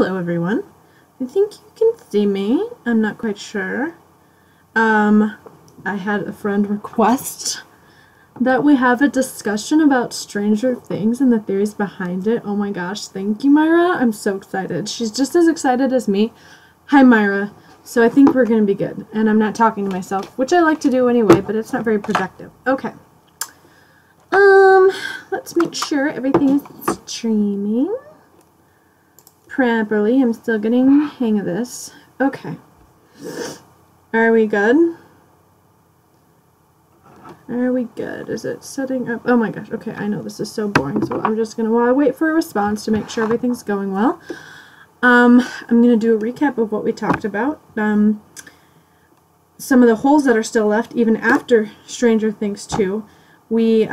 Hello everyone. I think you can see me. I'm not quite sure. I had a friend request that we have a discussion about Stranger Things and the theories behind it. Oh my gosh, thank you, Myra. I'm so excited. She's just as excited as me. Hi, Myra. So I think we're gonna be good. And I'm not talking to myself, which I like to do anyway, but it's not very productive. Okay. Let's make sure everything is streaming properly. I'm still getting the hang of this. Okay. Are we good? Are we good? Is it setting up? Oh my gosh. Okay, I know this is so boring, so I'm just gonna, while I wait for a response to make sure everything's going well, I'm gonna do a recap of what we talked about. Some of the holes that are still left, even after Stranger Things 2, we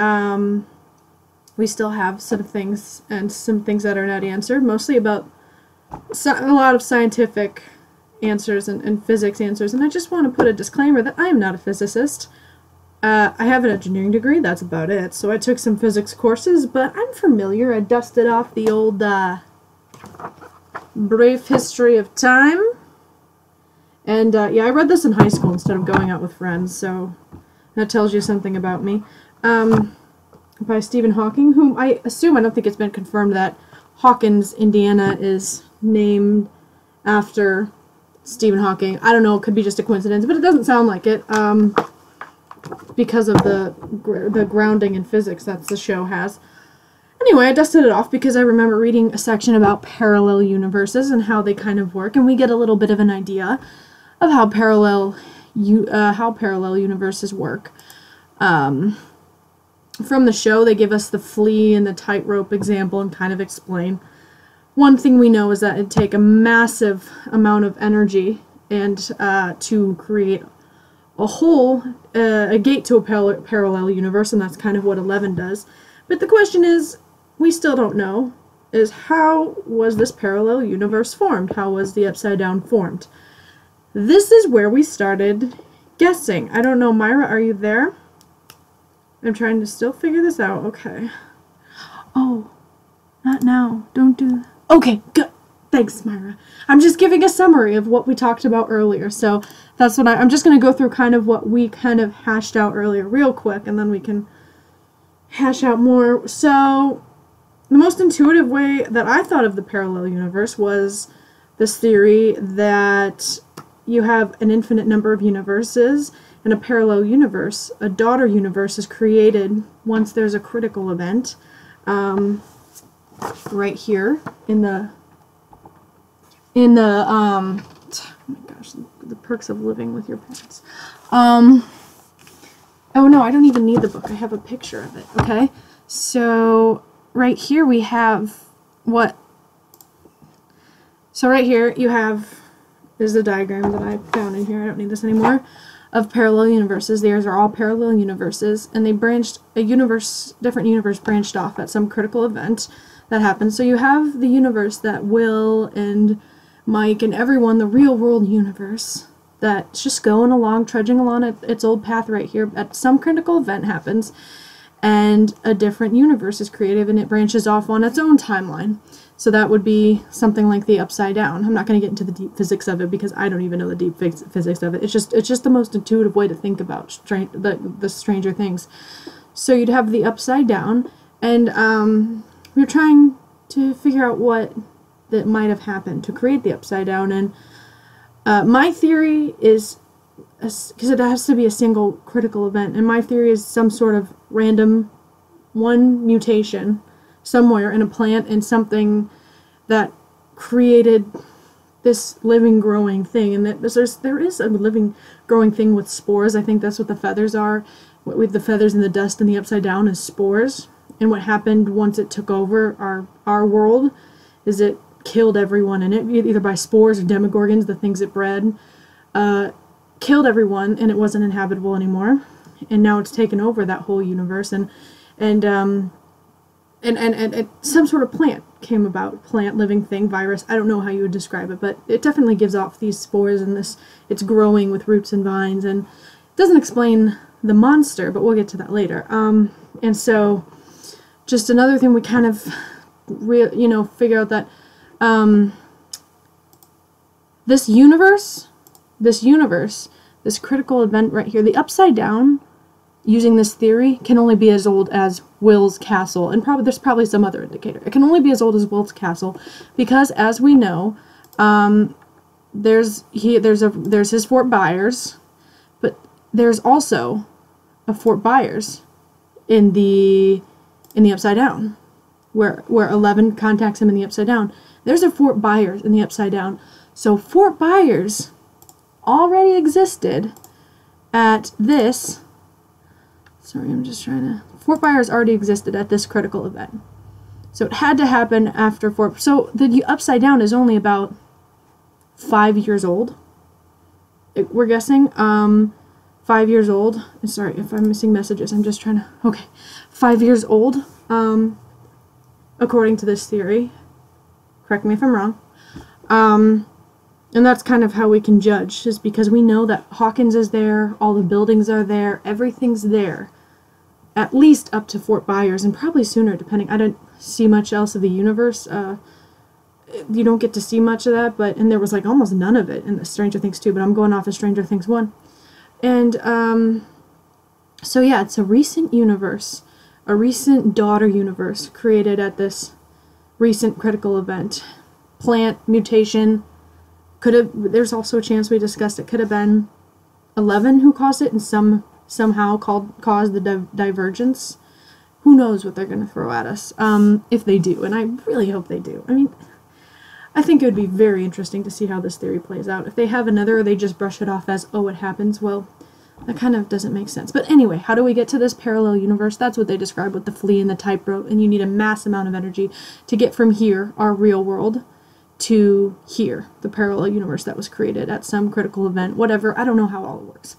still have some things that are not answered, mostly about a lot of scientific answers and physics answers. And I just want to put a disclaimer that I am not a physicist. I have an engineering degree, that's about it. So I took some physics courses, but I'm familiar. I dusted off the old brief history of time. And yeah, I read this in high school instead of going out with friends, so that tells you something about me. By Stephen Hawking, whom I assume, I don't think it's been confirmed, that Hawkins, Indiana is named after Stephen Hawking. I don't know, it could be just a coincidence, but it doesn't sound like it, because of the grounding in physics that the show has. Anyway, I dusted it off because I remember reading a section about parallel universes and how they kind of work, and we get a little bit of an idea of how parallel universes work. From the show, they give us the flea and the tightrope example and kind of explain. One thing we know is that it'd take a massive amount of energy and to create a hole, a gate to a parallel universe, and that's kind of what 11 does. But the question is, we still don't know, is how was this parallel universe formed? How was the Upside Down formed? This is where we started guessing. I don't know, Myra, are you there? I'm trying to still figure this out. Okay. Oh, not now. Don't do that. Okay, good. Thanks, Myra. I'm just giving a summary of what we talked about earlier. So that's what I'm just going to go through kind of what we kind of hashed out earlier real quick, and then we can hash out more. So the most intuitive way that I thought of the parallel universe was this theory that you have an infinite number of universes. In a parallel universe, a daughter universe is created once there's a critical event. Right here in the oh my gosh, the perks of living with your parents. Oh no, I don't even need the book. I have a picture of it. Okay, so right here we have what? So right here you have, this is a diagram that I found in here. I don't need this anymore. Of parallel universes. Theirs are all parallel universes, and they branched, different universe branched off at some critical event that happened. So you have the universe that Will and Mike and everyone, the real world universe, that's just going along, trudging along at its old path right here. At some critical event happens, and a different universe is created, and it branches off on its own timeline. So that would be something like the Upside Down. I'm not going to get into the deep physics of it because I don't even know the deep physics of it. It's just the most intuitive way to think about the Stranger Things. So you'd have the Upside Down, and we're trying to figure out what that might have happened to create the Upside Down. And my theory is, because it has to be a single critical event, and my theory is some sort of random one mutation somewhere in a plant and something that created this living, growing thing. And that there is a living, growing thing with spores. I think that's what the feathers are. With the feathers and the dust and the Upside Down is spores. And what happened once it took over our world is it killed everyone in it, either by spores or demogorgons, the things it bred. Killed everyone, and it wasn't inhabitable anymore. And now it's taken over that whole universe, and some sort of plant came about. Plant, living thing, virus. I don't know how you would describe it, but it definitely gives off these spores, and it's growing with roots and vines, and it doesn't explain the monster, but we'll get to that later. And so just another thing we kind of figure out that this universe, this critical event right here, the Upside Down, using this theory, can only be as old as Will's castle, and there's probably some other indicator. It can only be as old as Will's castle, because as we know, there's his Fort Byers, but there's also a Fort Byers in the Upside Down, where 11 contacts him in the Upside Down. There's a Fort Byers in the Upside Down. So Fort Byers already existed at this. Sorry, I'm just trying to. Fort Byers already existed at this critical event. So it had to happen after Fort. So the Upside Down is only about 5 years old. We're guessing. 5 years old. Sorry if I'm missing messages. I'm just trying to. Okay. 5 years old. According to this theory. Correct me if I'm wrong. And that's kind of how we can judge, is because we know that Hawkins is there, all the buildings are there, everything's there. At least up to Fort Byers, and probably sooner, depending. I don't see much else of the universe. You don't get to see much of that, and there was like almost none of it in the Stranger Things 2, but I'm going off of Stranger Things 1. And, so yeah, it's a recent universe, a recent daughter universe created at this recent critical event. Plant, mutation. There's also a chance, we discussed, it could have been 11 who caused it and somehow caused the divergence. Who knows what they're going to throw at us, if they do, and I really hope they do. I mean, I think it would be very interesting to see how this theory plays out. If they have another, or they just brush it off as, oh, it happens, well, that kind of doesn't make sense. But anyway, how do we get to this parallel universe? That's what they describe with the flea and the tightrope, and you need a mass amount of energy to get from here, our real world, to here, the parallel universe that was created at some critical event, whatever. I don't know how all it works.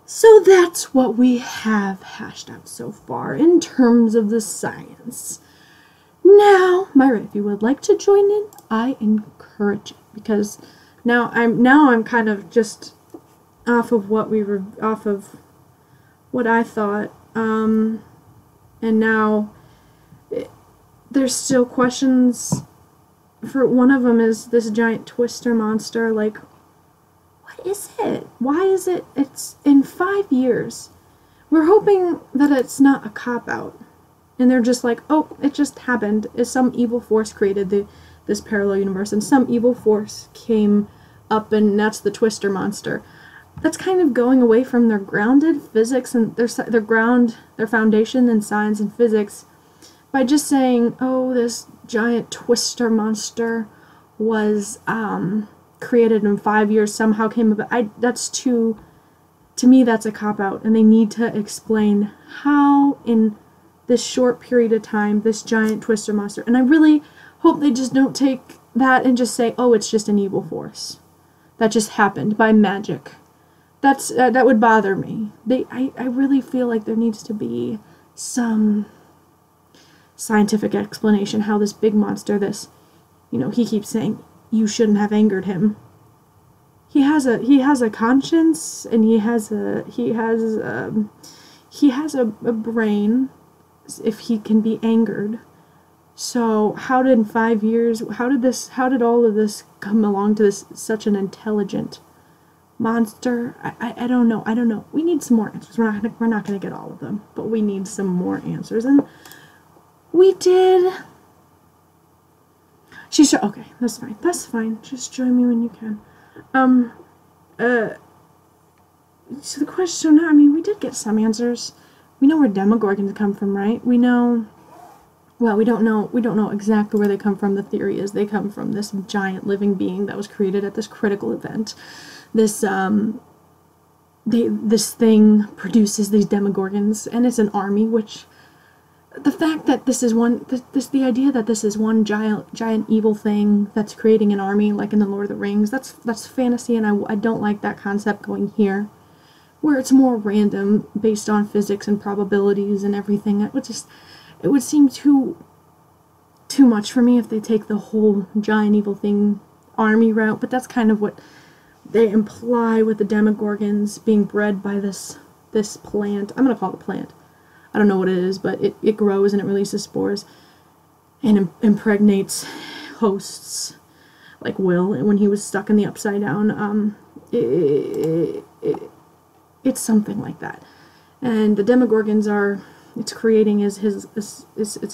So that's what we have hashed out so far in terms of the science. Now, Myra, if you would like to join in, I encourage it, because now I'm kind of just off of what I thought, and now there's still questions. For one of them is this giant twister monster. Like, what is it? Why is it? It's in 5 years. We're hoping that it's not a cop-out. And they're just like, oh, it just happened. Is some evil force created this parallel universe, and some evil force came up, and that's the twister monster. That's kind of going away from their grounded physics and their foundation in science and physics, by just saying, oh, this giant twister monster was created in 5 years, somehow came about. That's too, to me, that's a cop-out, and they need to explain how in this short period of time this giant twister monster, and I really hope they just don't take that and just say, oh, it's just an evil force that just happened by magic. That would bother me. I really feel like there needs to be some scientific explanation how this big monster, he keeps saying you shouldn't have angered him. He has a conscience, and he has a brain, if he can be angered. So how did in 5 years, how did all of this come along to such an intelligent monster? I don't know. We need some more answers. We're not gonna get all of them, but we need some more answers. And we did. Okay, that's fine. That's fine. Just join me when you can. So the question, now, I mean, we did get some answers. We know where Demogorgons come from, right? We know. Well, we don't know exactly where they come from. The theory is they come from this giant living being that was created at this critical event. This thing produces these Demogorgons, and it's an army. Which, the fact that the idea that this is one giant evil thing that's creating an army, like in the Lord of the Rings, that's fantasy, and I don't like that concept going here, where it's more random based on physics and probabilities and everything. It would seem too much for me if they take the whole giant evil thing army route, but that's kind of what they imply with the Demogorgons being bred by this plant. I'm going to call it a plant. I don't know what it is, but it grows and it releases spores and impregnates hosts. like Will when he was stuck in the Upside Down. It's something like that. And the Demogorgons are, it's creating it's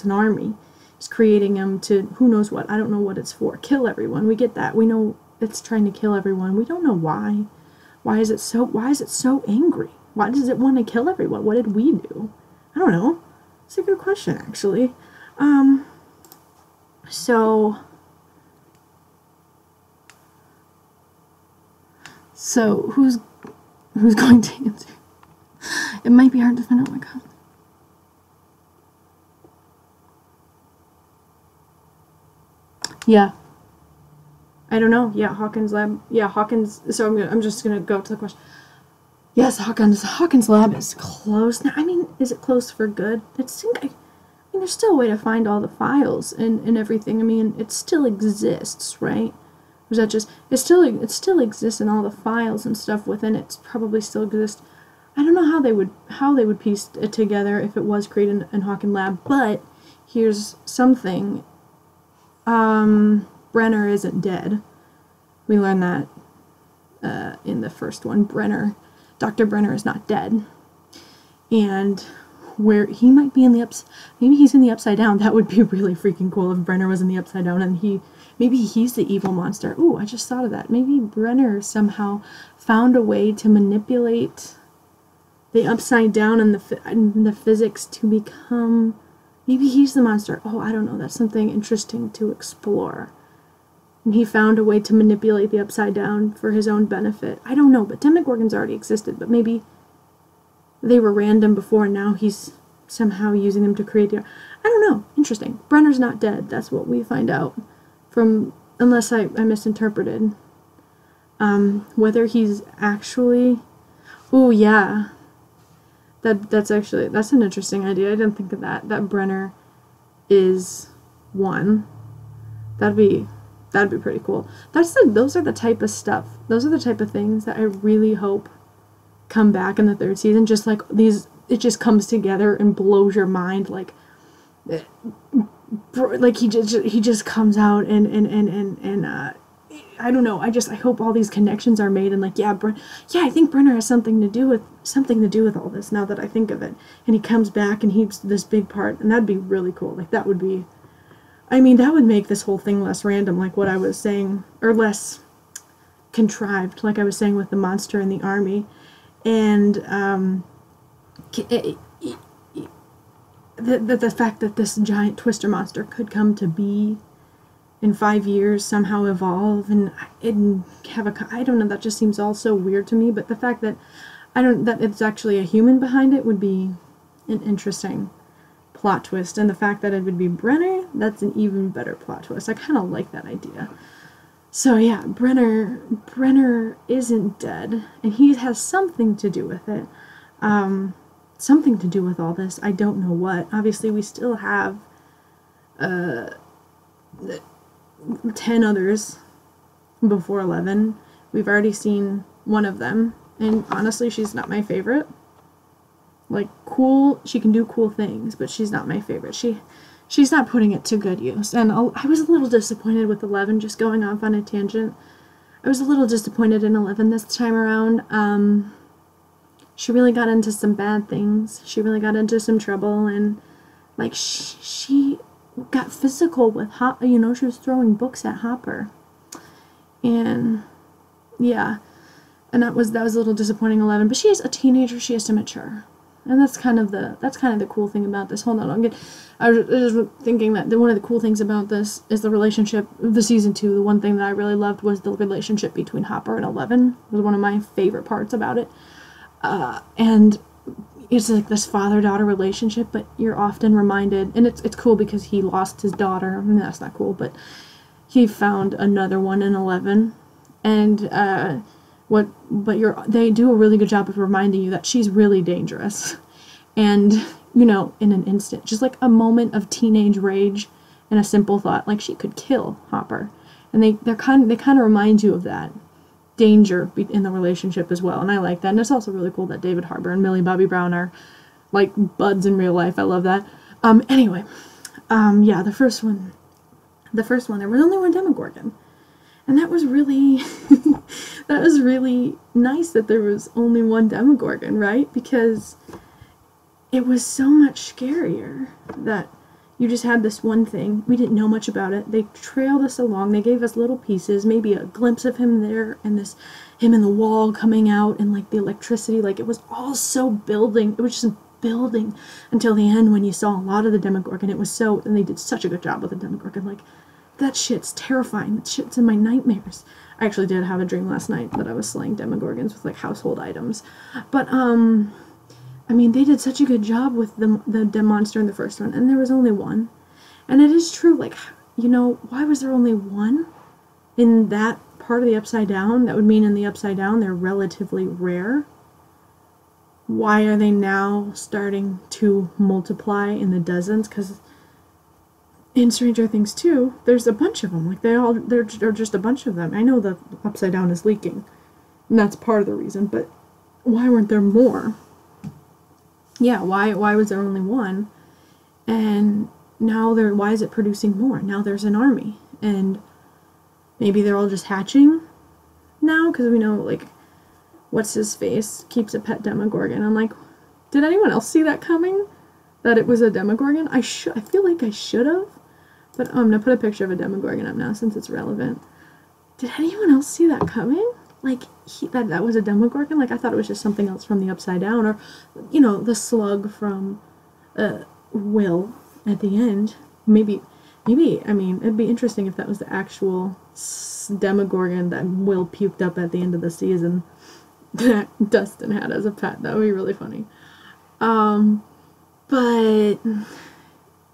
an army. It's creating them to, who knows what, I don't know what it's for. Kill everyone, we get that. We know it's trying to kill everyone. We don't know why. Why is it so angry? Why does it want to kill everyone? What did we do? I don't know. It's a good question, actually. So who's going to answer? It might be hard to find out my comment. Yeah. I don't know. Yeah, Hawkins Lab. Yeah, Hawkins. So I'm just gonna go to the question. Yes, Hawkins Lab is closed now. I mean, is it closed for good? There's still a way to find all the files and everything. I mean, it still exists, right? Or is that just it still exists in all the files and stuff within it probably still exists. I don't know how they would piece it together if it was created in Hawkins Lab, but here's something. Brenner isn't dead. We learned that in the first one. Dr. Brenner is not dead. And where he might be maybe he's in the Upside Down. That would be really freaking cool if Brenner was in the Upside Down and maybe he's the evil monster. Ooh, I just thought of that. Maybe Brenner somehow found a way to manipulate the Upside Down and the physics to become, maybe he's the monster. Oh, I don't know. That's something interesting to explore. And he found a way to manipulate the Upside Down for his own benefit. I don't know, but Demogorgons already existed, but maybe they were random before and now he's somehow using them to create the... I don't know. Interesting. Brenner's not dead. That's what we find out from... Unless I misinterpreted. Whether he's actually... Ooh, yeah. That's an interesting idea. I didn't think of that. That Brenner is one. That'd be pretty cool. Those are the type of stuff. Those are the type of things that I really hope come back in the third season. Just like these, it just comes together and blows your mind. Like he just comes out and I don't know. I hope all these connections are made and like I think Brenner has something to do with all this. Now that I think of it, and he comes back and he's this big part, and that'd be really cool. Like that would be. I mean, that would make this whole thing less random, like what I was saying, or less contrived, like I was saying with the monster in the army. And the fact that this giant twister monster could come to be in 5 years, somehow evolve, and have I don't know, that just seems all so weird to me, but the fact that that it's actually a human behind it would be an interesting plot twist, and the fact that it would be Brenner, that's an even better plot twist. I kind of like that idea. So yeah, Brenner isn't dead, and he has something to do with it. Something to do with all this. I don't know what. Obviously, we still have 10 others before 11. We've already seen one of them, and honestly, she's not my favorite. Like, cool, she can do cool things, but she's not my favorite. She's not putting it to good use. And I was a little disappointed with 11, just going off on a tangent. I was a little disappointed in 11 this time around. She really got into some bad things. She really got into some trouble, and, like, she got physical with Hopper. You know, she was throwing books at Hopper. And, yeah. And that was a little disappointing, 11. But she is a teenager. She has to mature. And that's kind of the cool thing about this. Hold on, I was thinking that one of the cool things about this is the relationship of the season 2. The one thing that I really loved was the relationship between Hopper and 11. It was one of my favorite parts about it. And it's like this father-daughter relationship, but you're often reminded, and it's cool because he lost his daughter. I mean, that's not cool, but he found another one in 11, and they do a really good job of reminding you that she's really dangerous, and you know, in an instant, just like a moment of teenage rage and a simple thought, like she could kill Hopper, and they kind of remind you of that danger in the relationship as well, and I like that. And it's also really cool that David Harbour and Millie Bobby Brown are like buds in real life. I love that. Anyway, yeah, the first one there was only one Demogorgon, And that was really, that was really nice that there was only one Demogorgon, right? Because it was so much scarier that you just had this one thing. We didn't know much about it. They trailed us along. They gave us little pieces, maybe a glimpse of him there, and this, him in the wall coming out, and like the electricity. Like it was all so building. It was just building until the end when you saw a lot of the Demogorgon. It was so, and they did such a good job with the Demogorgon. Like, that shit's terrifying. That shit's in my nightmares. I actually did have a dream last night that I was slaying Demogorgons with like household items. But I mean, they did such a good job with the monster in the first one, and there was only one. And it is true, like, you know, why was there only one in that part of the Upside Down? That would mean in the Upside Down they're relatively rare. Why are they now starting to multiply in the dozens? Because in Stranger Things 2, there's a bunch of them. Like, they're just a bunch of them. I know the Upside Down is leaking, and that's part of the reason, but why weren't there more? Yeah, why was there only one? And now why is it producing more? Now there's an army. And maybe they're all just hatching now, because we know, like, what's his face keeps a pet Demogorgon. I'm like, did anyone else see that coming? That it was a Demogorgon? I feel like I should have. But I'm gonna put a picture of a Demogorgon up now since it's relevant. Did anyone else see that coming? Like, that was a Demogorgon? Like, I thought it was just something else from the Upside Down, or, you know, the slug from Will at the end. Maybe, I mean, it'd be interesting if that was the actual Demogorgon that Will puked up at the end of the season that Dustin had as a pet. That would be really funny. But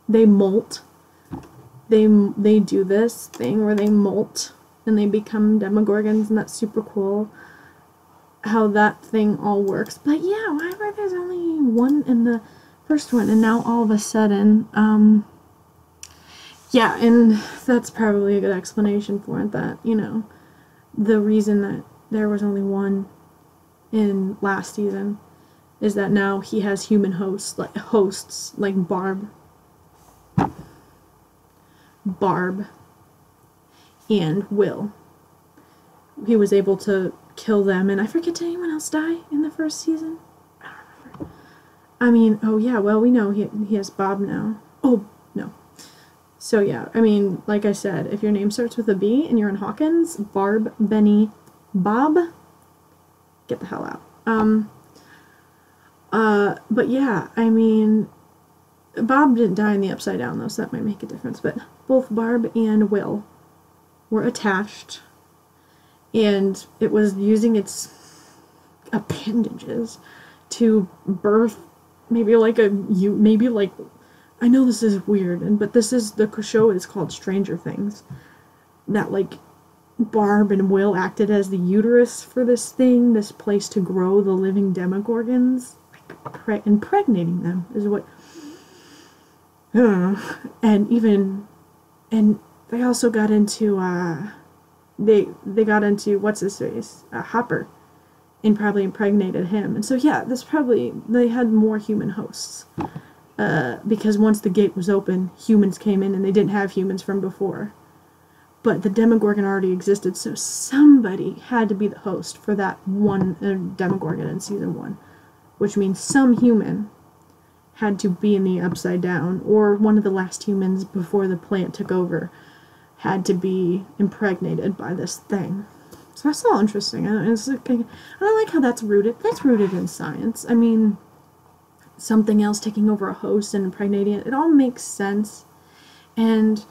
they molt. They do this thing where they molt and they become Demogorgons, and that's super cool how that thing all works. But yeah, why were there only one in the first one, and now all of a sudden, yeah, and that's probably a good explanation for it, that, you know, the reason that there was only one in last season is that now he has human hosts like Barb and Will. He was able to kill them, and I forget, did anyone else die in the first season? I don't remember. I mean, oh yeah, well, we know he has Bob now. Oh, no. So yeah, I mean, like I said, if your name starts with a B and you're in Hawkins, Barb, Benny, Bob, get the hell out. But yeah, I mean, Bob didn't die in the Upside Down though, so that might make a difference, but both Barb and Will were attached, and it was using its appendages to birth maybe like I know this is weird, but the show is called Stranger Things, that like Barb and Will acted as the uterus for this thing, this place to grow the living Demogorgons, like impregnating them is what, I don't know. And they also got into they got into what's his face, Hopper, and probably impregnated him. And so yeah, they had more human hosts, because once the gate was open, humans came in, and they didn't have humans from before. But the Demogorgon already existed, so somebody had to be the host for that one Demogorgon in season 1, which means some human had to be in the Upside Down, or one of the last humans before the plant took over had to be impregnated by this thing. So that's all interesting. I like how that's rooted. That's rooted in science. I mean, something else taking over a host and impregnating it. It all makes sense. And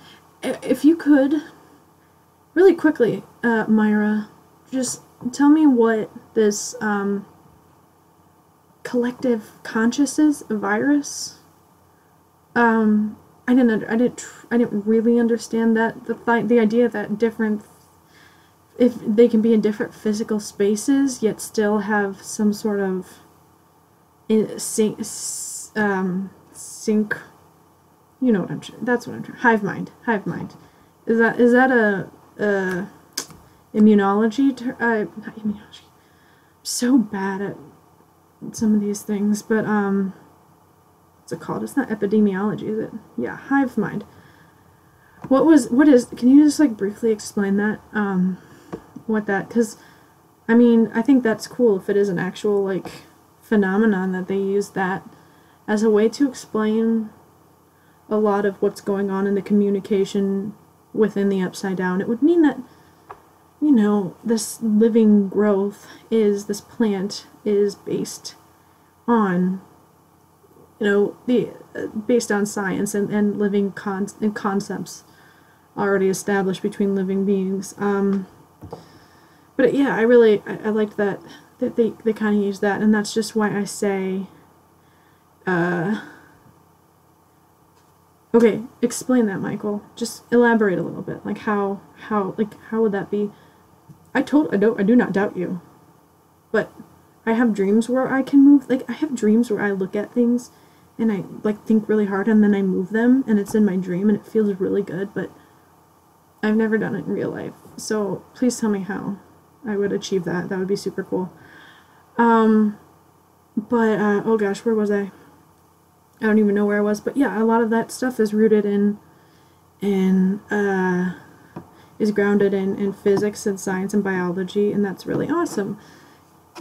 if you could, really quickly, Myra, just tell me what this collective consciousness virus. I didn't really understand that, the idea that if they can be in different physical spaces yet still have some sort of sync, you know what I'm trying, that's what I'm trying, hive mind. Is that a immunology not immunology. I'm so bad at some of these things, but what's it called? It's not epidemiology, is it? Yeah, hive mind. can you just like briefly explain that? What that, because I mean, I think that's cool if it is an actual like phenomenon that they use that as a way to explain a lot of what's going on in the communication within the Upside Down. It would mean that, you know, this living growth this plant is based on, you know, based on science and living concepts already established between living beings. But yeah, I liked that they kind of use that, and that's just why I say, okay, explain that, Michael. Just elaborate a little bit, like how would that be? I do not doubt you, but I have dreams where I can move. Like I have dreams where I look at things, and I like think really hard, and then I move them, and it's in my dream, and it feels really good. But I've never done it in real life, so please tell me how I would achieve that. That would be super cool. But oh gosh, where was I? I don't even know where I was. But yeah, a lot of that stuff is rooted is grounded in physics and science and biology, and that's really awesome.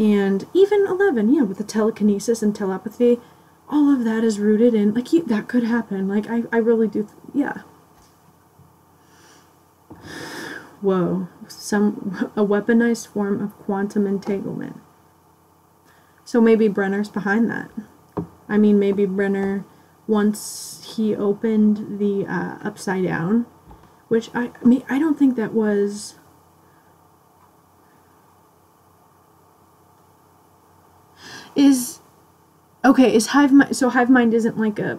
And even 11, yeah, with the telekinesis and telepathy, all of that is rooted in, like, that could happen. Like, I really do, yeah. Whoa, a weaponized form of quantum entanglement. So maybe Brenner's behind that. I mean, maybe Brenner, once he opened the Upside Down, which I mean, I don't think that was... Is hive mind? So hive mind isn't like a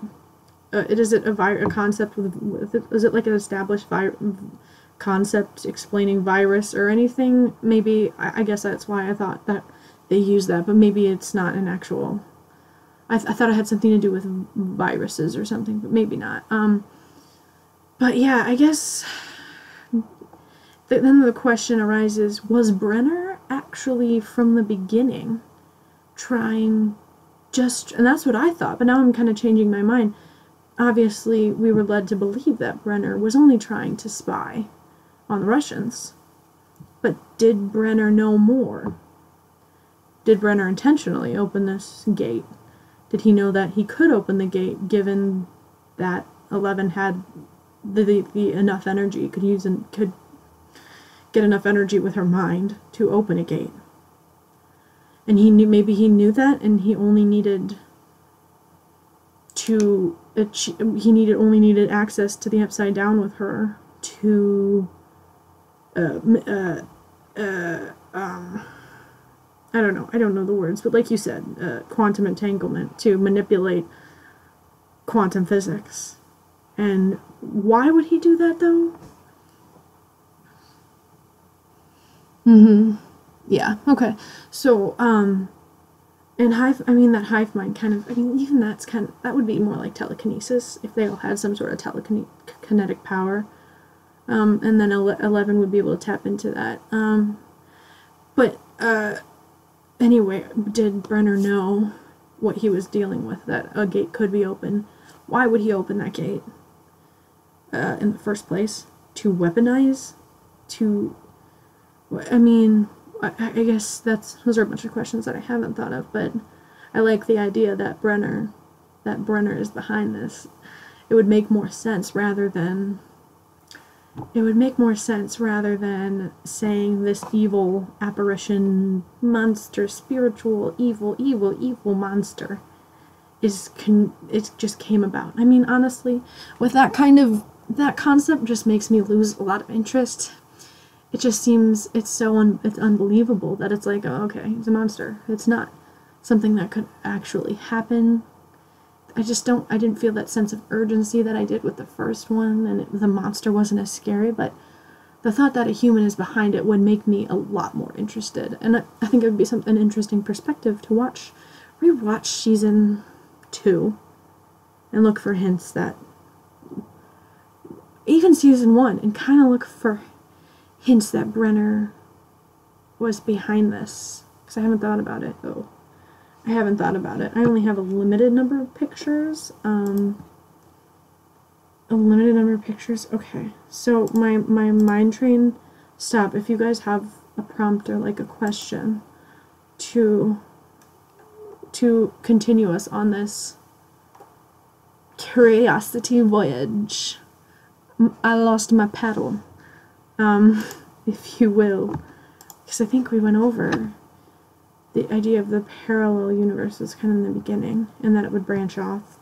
concept is it like an established concept explaining virus or anything? Maybe I guess that's why I thought that they use that, but maybe it's not an actual. I thought it had something to do with viruses or something, but maybe not. But yeah, I guess then the question arises: was Brenner actually from the beginning trying and that's what I thought, but now I'm kind of changing my mind. Obviously, we were led to believe that Brenner was only trying to spy on the Russians. But did Brenner know more? Did Brenner intentionally open this gate? Did he know that he could open the gate given that 11 had the enough energy, could get enough energy with her mind to open a gate? And maybe he knew that, and he only needed access to the Upside Down with her to I don't know the words, but like you said, quantum entanglement, to manipulate quantum physics. And why would he do that, though? Yeah, okay. So, and that hive mind kind of, even that would be more like telekinesis, if they all had some sort of telekinetic power. And then 11 would be able to tap into that. Anyway, did Brenner know what he was dealing with, that a gate could be open? Why would he open that gate in the first place? To weaponize? I guess those are a bunch of questions that I haven't thought of, but I like the idea that Brenner is behind this. It would make more sense rather than saying this evil apparition monster, spiritual evil monster it just came about. I mean, honestly, with that concept just makes me lose a lot of interest. It just seems it's unbelievable that it's like, oh, okay, it's a monster. It's not something that could actually happen. I didn't feel that sense of urgency that I did with the first one, and the monster wasn't as scary, but the thought that a human is behind it would make me a lot more interested. And I think it would be an interesting perspective to rewatch season 2 and look for hints that, even season 1, and kind of look for hints that Brenner was behind this, because I haven't thought about it. I haven't thought about it. I only have a limited number of pictures. A limited number of pictures? Okay. So my mind train stop. If you guys have a prompt or like a question to continue us on this curiosity voyage. I lost my paddle. If you will. Because I think we went over the idea of the parallel universes kind of in the beginning, and that it would branch off,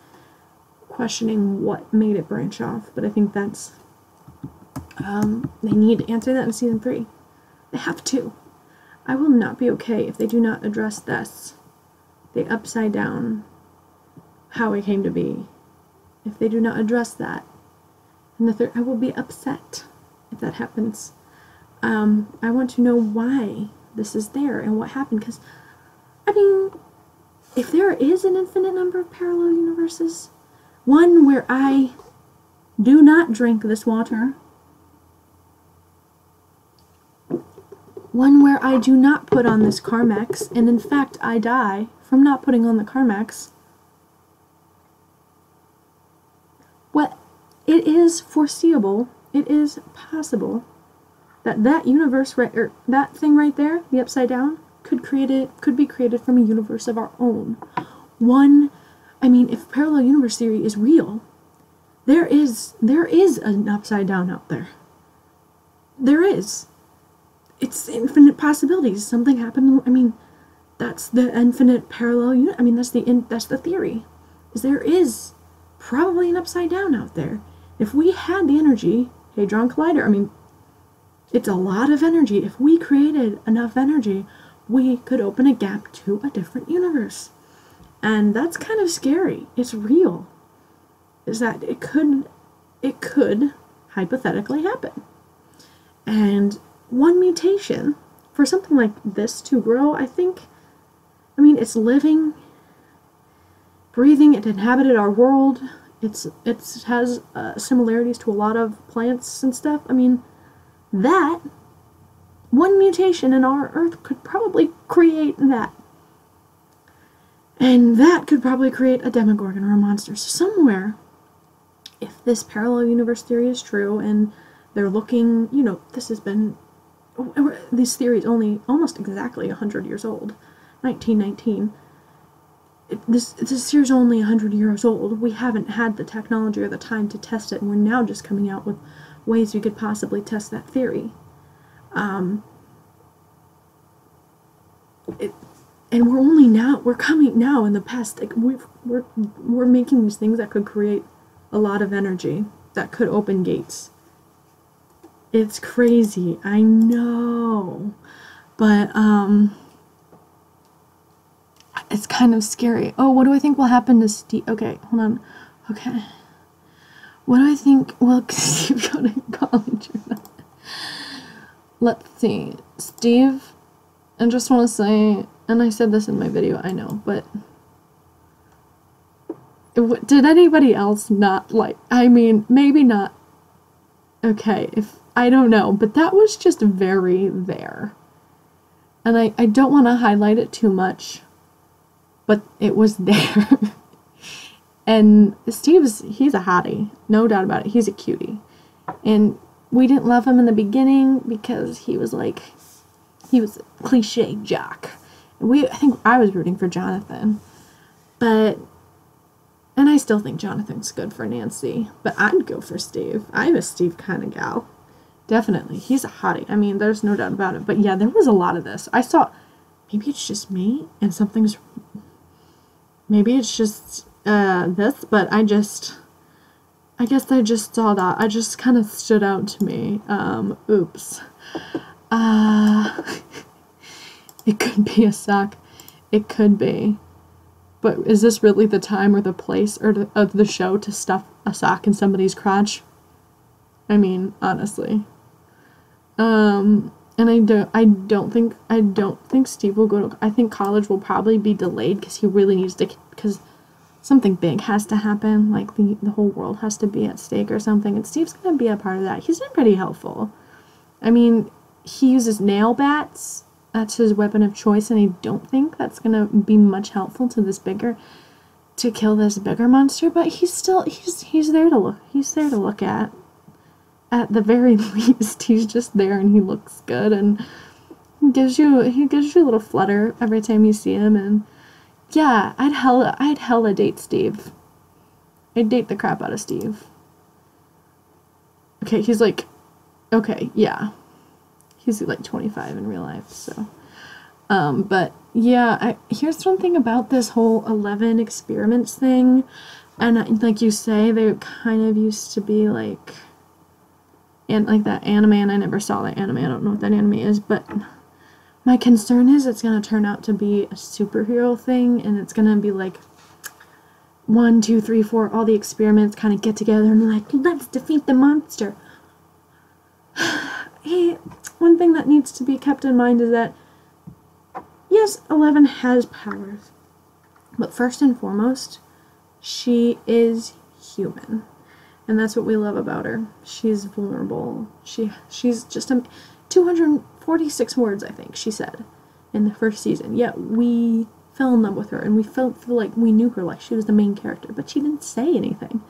questioning what made it branch off. But I think that's, they need to answer that in season 3. They have to. I will not be okay if they do not address this, the upside down, how it came to be. If they do not address that in the 3rd, I will be upset if that happens. I want to know why this is there and what happened, because, I mean, if there is an infinite number of parallel universes, one where I do not drink this water, one where I do not put on this Carmex, and in fact I die from not putting on the Carmex, well, it is foreseeable, it is possible that that universe right, or that thing right there, the upside down, could be created from a universe of our own. One, I mean, if parallel universe theory is real, there is an upside down out there. There is. It's infinite possibilities. Something happened. I mean, that's the infinite parallel. I mean, that's the theory. Is there is probably an upside down out there. If we had the energy, Hadron Collider. I mean, it's a lot of energy. If we created enough energy, we could open a gap to a different universe. And that's kind of scary. It's real. Is that it could hypothetically happen. And one mutation for something like this to grow, I mean, it's living, breathing, it inhabited our world. It has similarities to a lot of plants and stuff. I mean, that one mutation in our Earth could probably create that. And that could probably create a Demogorgon or a monster. So somewhere, if this parallel universe theory is true, and they're looking, you know, this theory is only almost exactly 100 years old, 1919. This theory is only 100 years old. We haven't had the technology or the time to test it, and we're now just coming out with ways we could possibly test that theory. And we're coming now in the past, like we're making these things that could create a lot of energy, that could open gates. It's crazy, I know, but it's kind of scary. Oh, what do I think will happen to Steve? Okay, hold on. Okay, what do I think will Steve go to college or not? Let's see, Steve. I just want to say, and I said this in my video, I know, but did anybody else not like, I mean, maybe not, okay, I don't know, but that was just very there. And I don't want to highlight it too much, but it was there. And he's a hottie, no doubt about it, he's a cutie. And we didn't love him in the beginning because he was a cliche jock. I think I was rooting for Jonathan, and I still think Jonathan's good for Nancy, but I'd go for Steve. I'm a Steve kind of gal. Definitely. He's a hottie. I mean, there's no doubt about it. But yeah, there was a lot of this. I saw, maybe it's just me, and maybe it's just this, but I guess I just saw that. I just kind of stood out to me. Oops. It could be a sock. It could be. But is this really the time or the place or of the show to stuff a sock in somebody's crotch? I mean, honestly. And I don't think Steve will go to, I think college will probably be delayed because he really needs to, because something big has to happen, like the whole world has to be at stake or something, and Steve's going to be a part of that. He's been pretty helpful. I mean, he uses nail bats. That's his weapon of choice, and I don't think that's going to be much helpful to this bigger. to kill this bigger monster, but he's there to look at. At the very least, he's just there and he looks good and he gives you a little flutter every time you see him. And yeah, I'd hella date Steve. I'd date the crap out of Steve. Okay, he's like, okay, yeah, he's like 25 in real life, so. But yeah, here's something about this whole 11 experiments thing, and like you say, they kind of used to be like, and like that anime, and I never saw that anime, I don't know what that anime is, but my concern is it's gonna turn out to be a superhero thing, and it's gonna be like 1, 2, 3, 4, all the experiments kind of get together and like, let's defeat the monster. Hey, one thing that needs to be kept in mind is that yes, 11 has powers, but first and foremost, she is human. And that's what we love about her. She's vulnerable. She's just 246 words, I think, she said in the first season. Yet we fell in love with her, and we feel like we knew her like she was the main character, but she didn't say anything.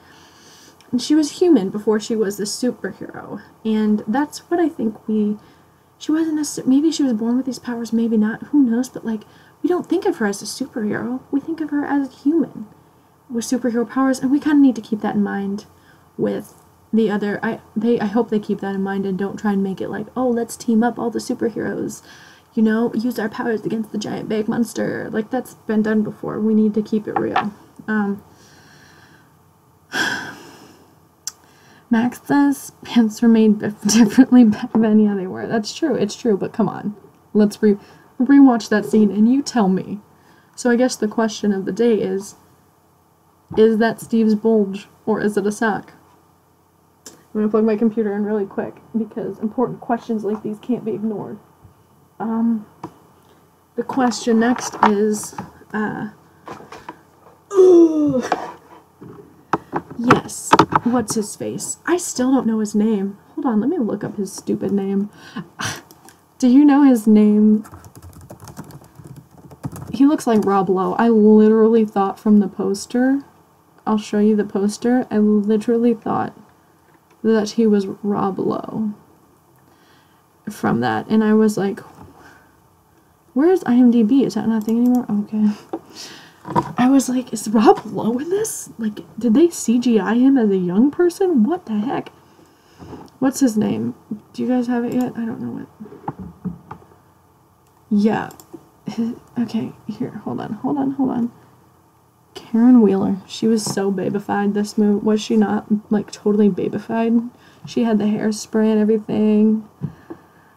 And she was human before she was the superhero. And that's what I think she wasn't necessarily, maybe she was born with these powers, maybe not, who knows, but like, we don't think of her as a superhero. We think of her as a human with superhero powers, and we kind of need to keep that in mind with the other, I hope they keep that in mind and don't try and make it like, oh, let's team up all the superheroes, you know, use our powers against the giant big monster. Like, that's been done before. We need to keep it real. Max says pants were made differently back then. Yeah, they were. That's true. It's true, but come on. Let's rewatch that scene and you tell me. So I guess the question of the day is that Steve's bulge or is it a sock? I'm gonna plug my computer in really quick because important questions like these can't be ignored. The question next is, yes, what's his face? I still don't know his name. Hold on, let me look up his stupid name. Do you know his name? He looks like Rob Lowe. I literally thought from the poster, I'll show you the poster, I literally thought that he was Rob Lowe from that, and I was like, where's IMDb? Is that not a thing anymore? Okay. I was like, is Rob Lowe in this? Like, did they CGI him as a young person? What the heck? What's his name? Do you guys have it yet? I don't know it. Yeah. Okay, here, hold on. Karen Wheeler. She was so babified this movie. Was she not, like, totally babified? She had the hairspray and everything.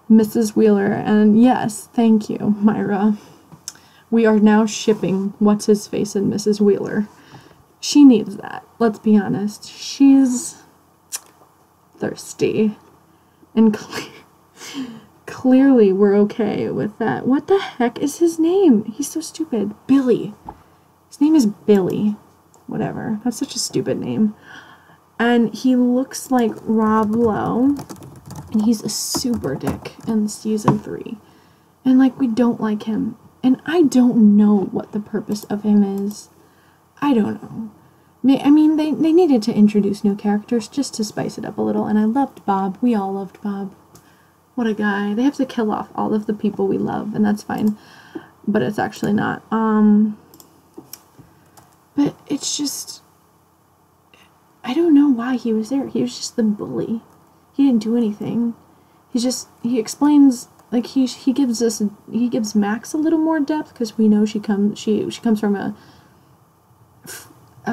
Mrs. Wheeler, and yes, thank you, Myra. We are now shipping What's-His-Face and Mrs. Wheeler. She needs that, let's be honest. She's thirsty. And clearly we're okay with that. What the heck is his name? He's so stupid. Billy. His name is Billy. Whatever. That's such a stupid name. And he looks like Rob Lowe. And he's a super dick in season 3. And, like, we don't like him. And I don't know what the purpose of him is. I don't know. I mean, they needed to introduce new characters just to spice it up a little. And I loved Bob. We all loved Bob. What a guy. They have to kill off all of the people we love. And that's fine. But it's actually not. But it's just, I don't know why he was there. He was just the bully. He didn't do anything. He explains, like, he gives Max a little more depth because we know she comes from a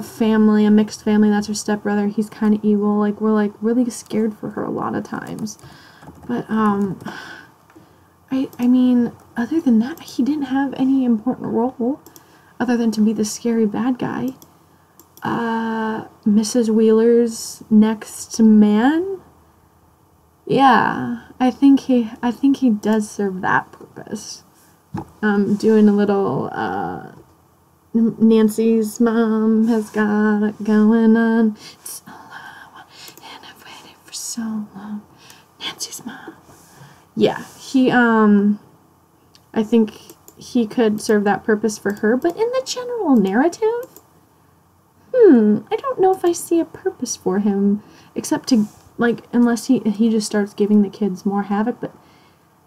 family, a mixed family. That's her stepbrother. He's kind of evil. Like, we're like really scared for her a lot of times. But I mean, other than that, he didn't have any important role other than to be the scary bad guy. Mrs. Wheeler's next man? Yeah, I think he does serve that purpose. Doing a little, Nancy's mom has got it going on. It's so low, and I've waited for so long. Nancy's mom. Yeah, I think he could serve that purpose for her, but in the general narrative, I don't know if I see a purpose for him, except to, like, unless he just starts giving the kids more havoc, but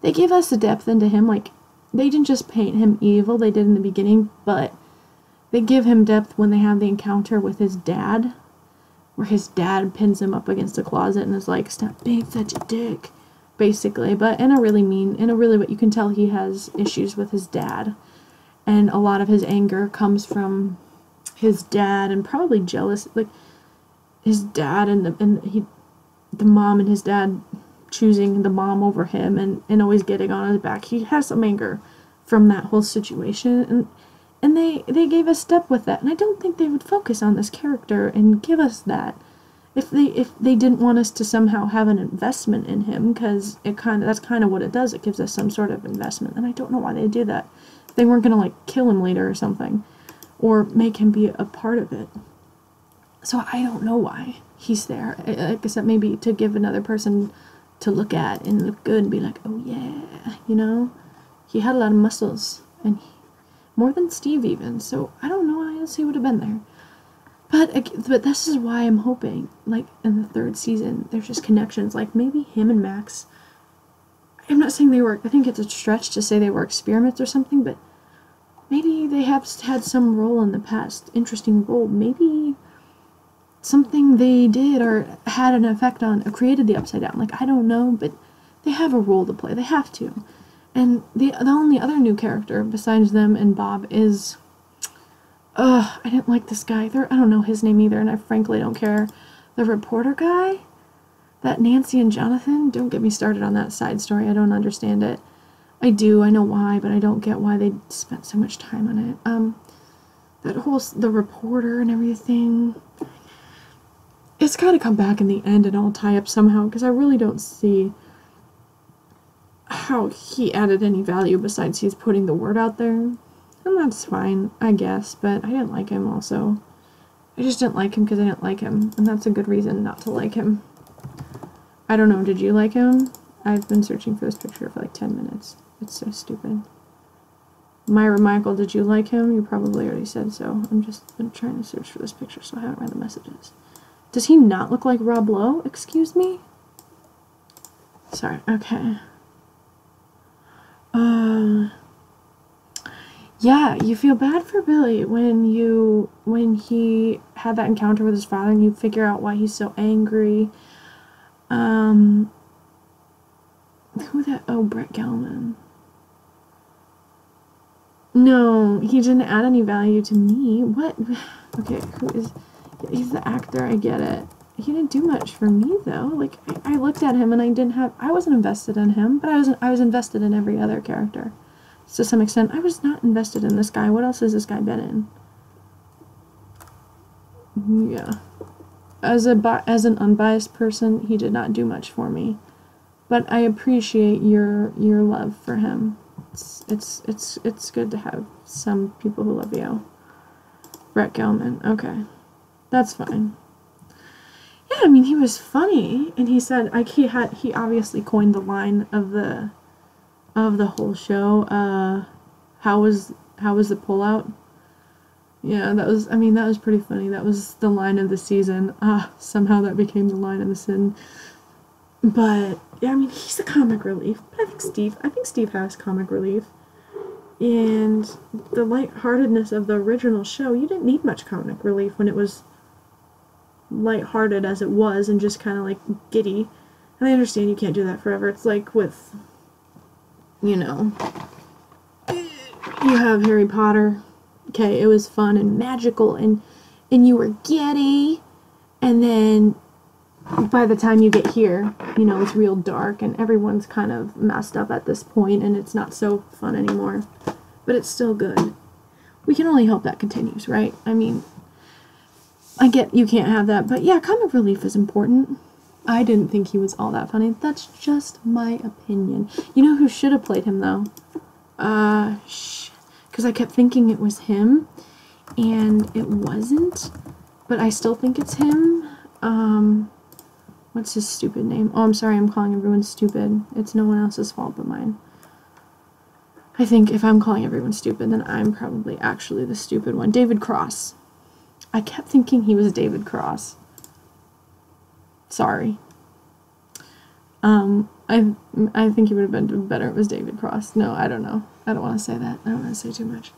they gave us a depth into him, like, they didn't just paint him evil, they did in the beginning, but they give him depth when they have the encounter with his dad, where his dad pins him up against a closet and is like, stop being such a dick, basically, but in a really what you can tell he has issues with his dad, and a lot of his anger comes from his dad, and probably jealous, like, his dad and the mom and his dad choosing the mom over him and always getting on his back. He has some anger from that whole situation, and they gave us depth with that, and I don't think they would focus on this character and give us that if they didn't want us to somehow have an investment in him, because that's kind of what it does. It gives us some sort of investment, and I don't know why they do that. They weren't gonna, like, kill him later or something, or make him be a part of it. So I don't know why he's there, except maybe to give another person to look at and look good and be like, oh yeah, you know? He had a lot of muscles, and more than Steve even, so I don't know why else he would have been there. But this is why I'm hoping, like, in the 3rd season, there's just connections, like, maybe him and Max, I'm not saying they were, I think it's a stretch to say they were experiments or something, but maybe they have had some role in the past, interesting role, maybe something they did or had an effect on, or created the Upside Down, like, I don't know, but they have a role to play, they have to. And the only other new character besides them and Bob is, I didn't like this guy, I don't know his name either, and I frankly don't care. The reporter guy? That Nancy and Jonathan? Don't get me started on that side story, I don't understand it. I know why, but I don't get why they spent so much time on it. The reporter and everything, it's gotta come back in the end and all tie up somehow, because I really don't see how he added any value besides he's putting the word out there. And that's fine, I guess, but I didn't like him also. I just didn't like him because I didn't like him, and that's a good reason not to like him. I don't know, did you like him? I've been searching for this picture for like 10 minutes. It's so stupid. Myra Michael, did you like him? You probably already said so. I'm just been trying to search for this picture, so I haven't read the messages. Does he not look like Rob Lowe? Excuse me? Sorry, okay. Yeah, you feel bad for Billy when he had that encounter with his father and you figure out why he's so angry. Brett Gelman. No, he didn't add any value to me. What? Okay, he's the actor, I get it. He didn't do much for me, though. Like, I looked at him and I wasn't invested in him, but I was invested in every other character. To some extent, I was not invested in this guy. What else has this guy been in? Yeah. As an unbiased person, he did not do much for me. But I appreciate your love for him. It's good to have some people who love you. Brett Gelman, okay. That's fine. Yeah, I mean, he was funny, and he said, he obviously coined the line of the whole show. How was the pullout? Yeah, that was pretty funny. That was the line of the season. Somehow that became the line of the season. But yeah, I mean, he's a comic relief. But I think Steve has comic relief. And the lightheartedness of the original show, you didn't need much comic relief when it was lighthearted as it was and just kind of like giddy. And I understand you can't do that forever. It's like with, you have Harry Potter. Okay, it was fun and magical and you were giddy, and then by the time you get here, it's real dark and everyone's kind of messed up at this point and it's not so fun anymore. But it's still good. We can only hope that continues, right? I mean, I get you can't have that, but yeah, comic relief is important. I didn't think he was all that funny. That's just my opinion. You know who should have played him, though? Because I kept thinking it was him, and it wasn't, but I still think it's him. What's his stupid name? Oh, I'm sorry, I'm calling everyone stupid. It's no one else's fault but mine. I think if I'm calling everyone stupid, then I'm probably actually the stupid one. David Cross. I kept thinking he was David Cross. Sorry. I think he would have been better if it was David Cross. No, I don't know. I don't want to say that. I don't want to say too much.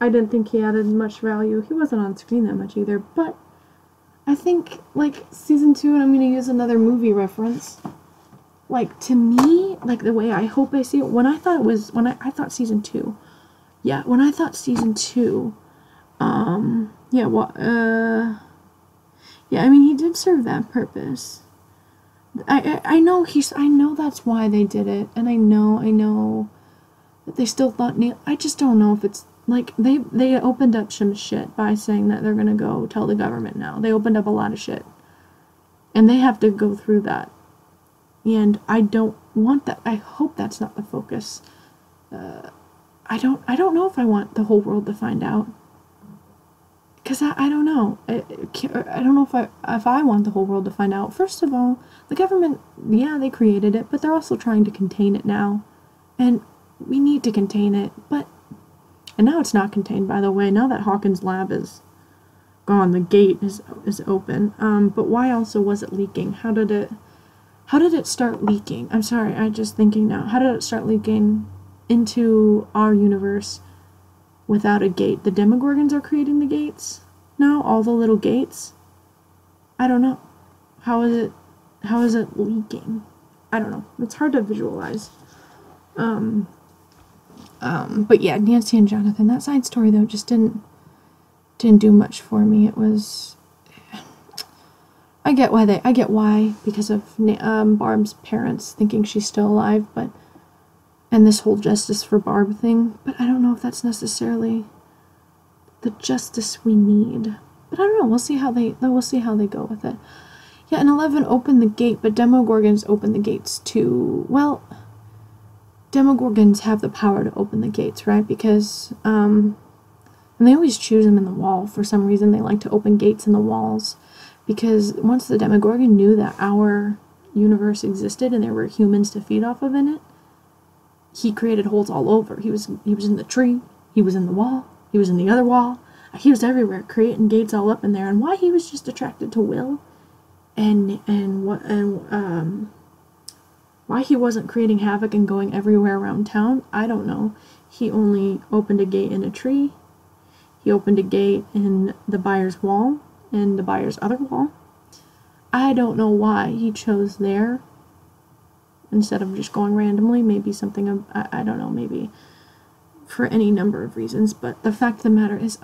I didn't think he added much value. He wasn't on screen that much either, but I think, like, season 2, and I'm going to use another movie reference, like, to me, like, the way I hope I see it, when I thought season 2, yeah, when I thought season 2, yeah, well, yeah, I mean, he did serve that purpose. I know that's why they did it, and I know that they still thought Neil, I just don't know if it's, like, they opened up some shit by saying that they're gonna go tell the government now. They opened up a lot of shit. And they have to go through that. And I don't want that. I hope that's not the focus. I don't know if I want the whole world to find out. Because I don't know. I don't know if I want the whole world to find out. First of all, the government, yeah, they created it, but they're also trying to contain it now. And we need to contain it, and now it's not contained, by the way. Now that Hawkins' lab is gone, the gate is open. But why also was it leaking? How did it start leaking? I'm sorry, I'm just thinking now. How did it start leaking into our universe without a gate? The Demogorgons are creating the gates now? All the little gates? I don't know. How is it leaking? I don't know. It's hard to visualize. But yeah, Nancy and Jonathan, that side story though just didn't do much for me. It was, I get why, because of Barb's parents thinking she's still alive, and this whole justice for Barb thing, but I don't know if that's necessarily the justice we need. But I don't know, we'll see how they go with it. Yeah, and 11 opened the gate, but Demogorgons opened the gates too. Well, Demogorgons have the power to open the gates, right? Because, and they always choose them in the wall. For some reason, they like to open gates in the walls. Because once the Demogorgon knew that our universe existed and there were humans to feed off of in it, he created holes all over. He was in the tree, he was in the wall, he was in the other wall, he was everywhere, creating gates all up in there. And why he was just attracted to Will, why he wasn't creating havoc and going everywhere around town, I don't know. He only opened a gate in a tree. He opened a gate in the Byers wall, and the Byers other wall. I don't know why he chose there instead of just going randomly. Maybe something, I don't know, maybe for any number of reasons. But the fact of the matter is,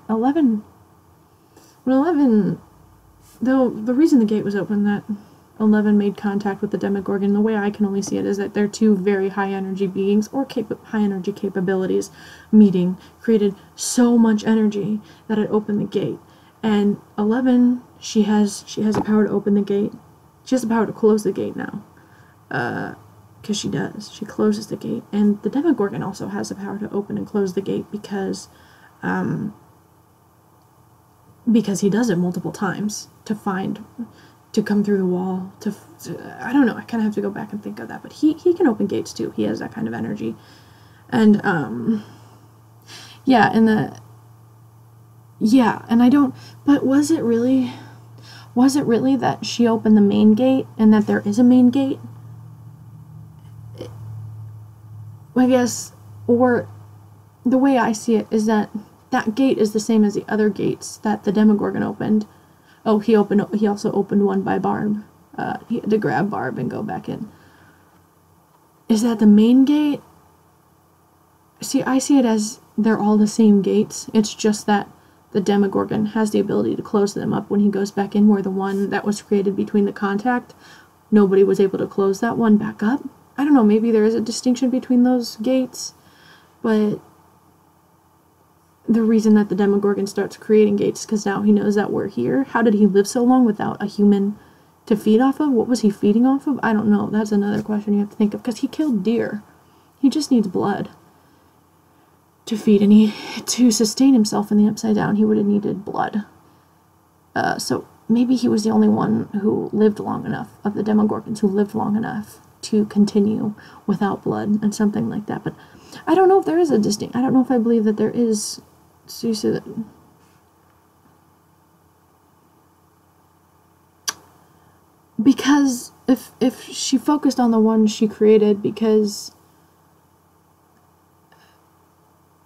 11, though the reason the gate was open, that 11 made contact with the Demogorgon, the way I can only see it is that they're two very high energy beings, or high energy capabilities, meeting, created so much energy that it opened the gate. And 11, she has the power to open the gate. She has the power to close the gate now. Because she does. She closes the gate. And the Demogorgon also has the power to open and close the gate because he does it multiple times to come through the wall, I don't know, I kind of have to go back and think of that, but he can open gates too. He has that kind of energy. And, yeah, and I don't, but was it really that she opened the main gate, and that there is a main gate? I guess, or the way I see it is that gate is the same as the other gates that the Demogorgon opened. Oh, he also opened one by Barb. He had to grab Barb and go back in. Is that the main gate? See, I see it as they're all the same gates. It's just that the Demogorgon has the ability to close them up when he goes back in, where the one that was created between the contact, nobody was able to close that one back up. I don't know, maybe there is a distinction between those gates, but the reason that the Demogorgon starts creating gates is because now he knows that we're here. How did he live so long without a human to feed off of? What was he feeding off of? I don't know. That's another question you have to think of, because he killed deer. He just needs blood to feed, and to sustain himself in the Upside Down, he would have needed blood. So maybe he was the only one who lived long enough, of the Demogorgons who lived long enough to continue without blood and something like that. But I don't know if there is a distinct. I don't know if I believe that there is So you say that because if she focused on the one she created, because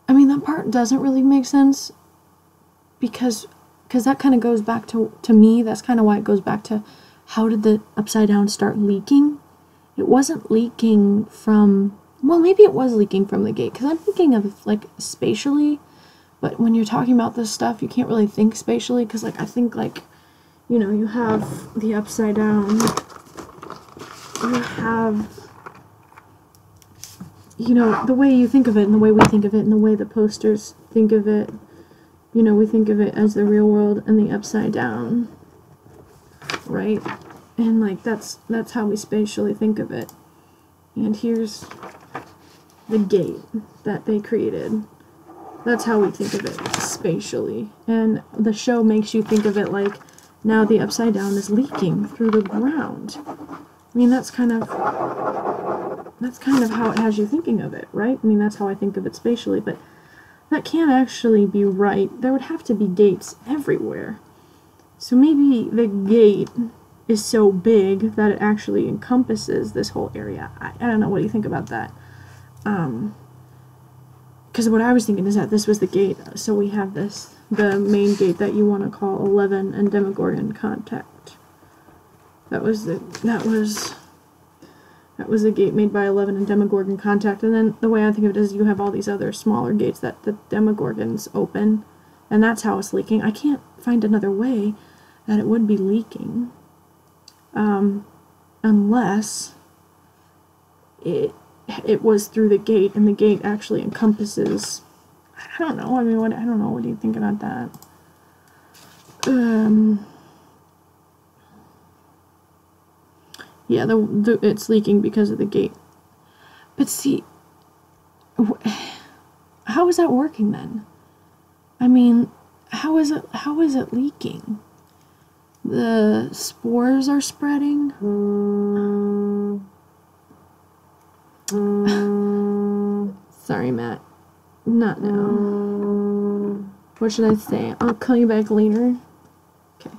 I mean that part doesn't really make sense, because that kind of goes back to me, that's kind of why it goes back to how did the Upside Down start leaking. It wasn't leaking from, well, maybe it was leaking from the gate, because I'm thinking of like spatially, but when you're talking about this stuff you can't really think spatially, because like I think like, you know, you have the Upside Down, you have, you know, the way you think of it and the way we think of it and the way the posters think of it, you know, we think of it as the real world and the Upside Down, right? And like that's how we spatially think of it. And here's the gate that they created. That's how we think of it spatially. And the show makes you think of it like now the Upside Down is leaking through the ground. I mean, that's kind of how it has you thinking of it, right? I mean, that's how I think of it spatially, but that can't actually be right. There would have to be gates everywhere. So maybe the gate is so big that it actually encompasses this whole area. I don't know. What do you think about that? Because what I was thinking is that this was the gate. So we have this, the main gate that you want to call 11 and Demogorgon Contact. That was the gate made by 11 and Demogorgon Contact. And then the way I think of it is you have all these other smaller gates that the Demogorgons open, and that's how it's leaking. I can't find another way that it would be leaking, unless it was through the gate, and the gate actually encompasses. I don't know. I mean, I don't know. What do you think about that? Yeah, it's leaking because of the gate. But see, how is that working then? I mean, how is it leaking? The spores are spreading. Sorry, Matt. Not now. What should I say? I'll call you back later. Okay,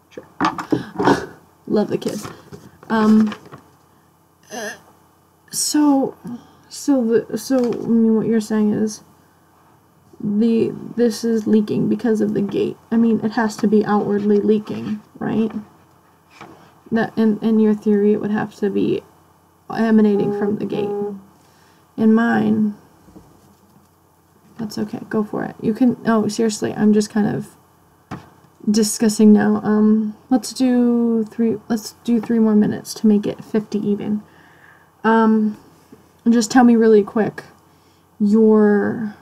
sure. Love the kid. So I mean, what you're saying is this is leaking because of the gate. I mean, it has to be outwardly leaking, right? That in your theory, it would have to be emanating from the gate. In mine, that's okay. Go for it. You can. Oh, seriously, I'm just kind of discussing now. Let's do 3 more minutes to make it 50 even. Just tell me really quick. You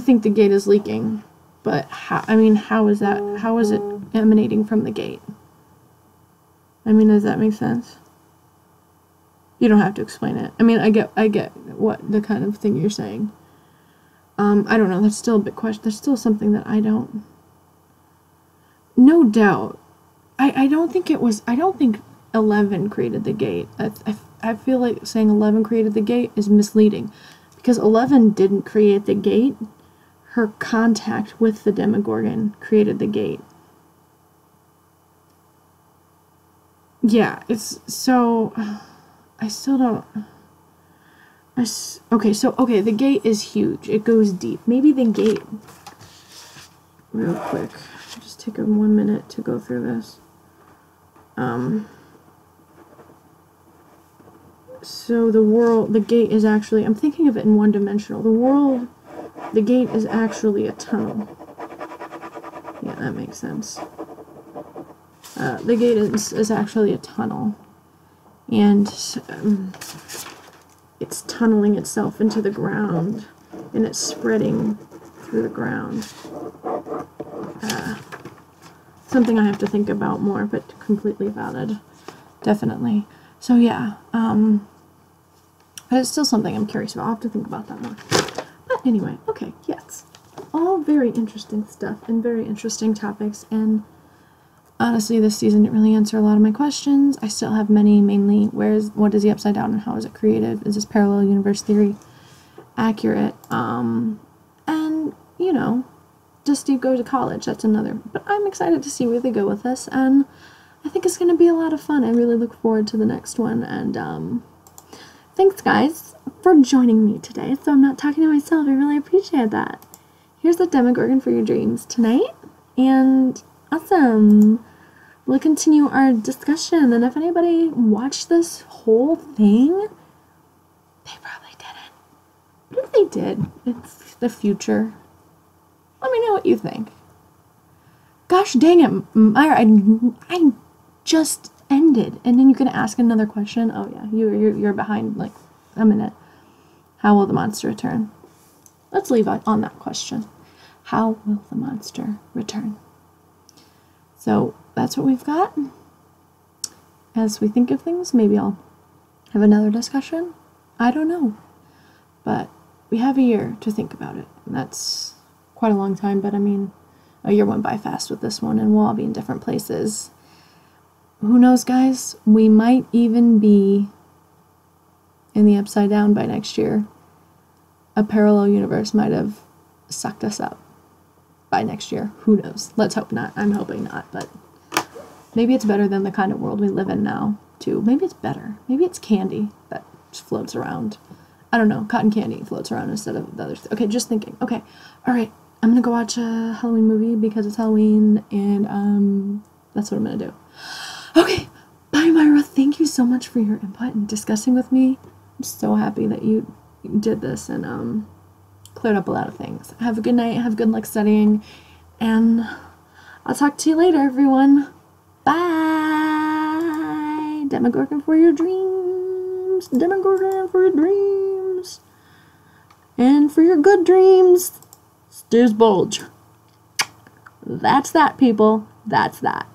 think the gate is leaking, but how is that? How is it emanating from the gate? I mean, does that make sense? You don't have to explain it. I mean, I get what the kind of thing you're saying. I don't know. That's still a big question. There's still something that I don't. No doubt. I don't think 11 created the gate. I feel like saying 11 created the gate is misleading, because 11 didn't create the gate. Her contact with the Demogorgon created the gate. Yeah, it's so. I still don't. Okay, the gate is huge. It goes deep. Maybe the gate. Real quick. Just take 1 minute to go through this. So the gate is actually, I'm thinking of it in one-dimensional. The gate is actually a tunnel. Yeah, that makes sense. The gate is actually a tunnel. And it's tunneling itself into the ground, and it's spreading through the ground. Something I have to think about more, but completely valid. Definitely. So yeah, but it's still something I'm curious about. I'll have to think about that more. But anyway, okay, yes. All very interesting stuff and very interesting topics, and honestly, this season didn't really answer a lot of my questions. I still have many, mainly, what is the Upside Down and how is it created? Is this parallel universe theory accurate? And, you know, just you go to college. That's another. But I'm excited to see where they go with this, and I think it's going to be a lot of fun. I really look forward to the next one, and thanks, guys, for joining me today. So I'm not talking to myself. I really appreciate that. Here's the Demogorgon for your dreams tonight, and awesome. We'll continue our discussion, and if anybody watched this whole thing, they probably didn't. But if they did, it's the future. Let me know what you think. Gosh dang it, Myra, I just ended, and then you can ask another question. Oh yeah, you're behind like a minute. How will the monster return? Let's leave it on that question. How will the monster return? So that's what we've got. As we think of things, maybe I'll have another discussion. I don't know. But we have a year to think about it. And that's quite a long time, but I mean, a year went by fast with this one, and we'll all be in different places. Who knows, guys? We might even be in the Upside Down by next year. A parallel universe might have sucked us up by next year. Who knows? Let's hope not. I'm hoping not, but maybe it's better than the kind of world we live in now, too. Maybe it's better. Maybe it's candy that just floats around. I don't know. Cotton candy floats around instead of the others. Okay, just thinking. Okay, all right. I'm going to go watch a Halloween movie because it's Halloween, and that's what I'm going to do. Okay, bye, Myra. Thank you so much for your input and discussing with me. I'm so happy that you did this and cleared up a lot of things. Have a good night. Have good luck studying, and I'll talk to you later, everyone. Bye. Demogorgon for your dreams. Demogorgon for your dreams. And for your good dreams, Steers Bulge. That's that, people. That's that.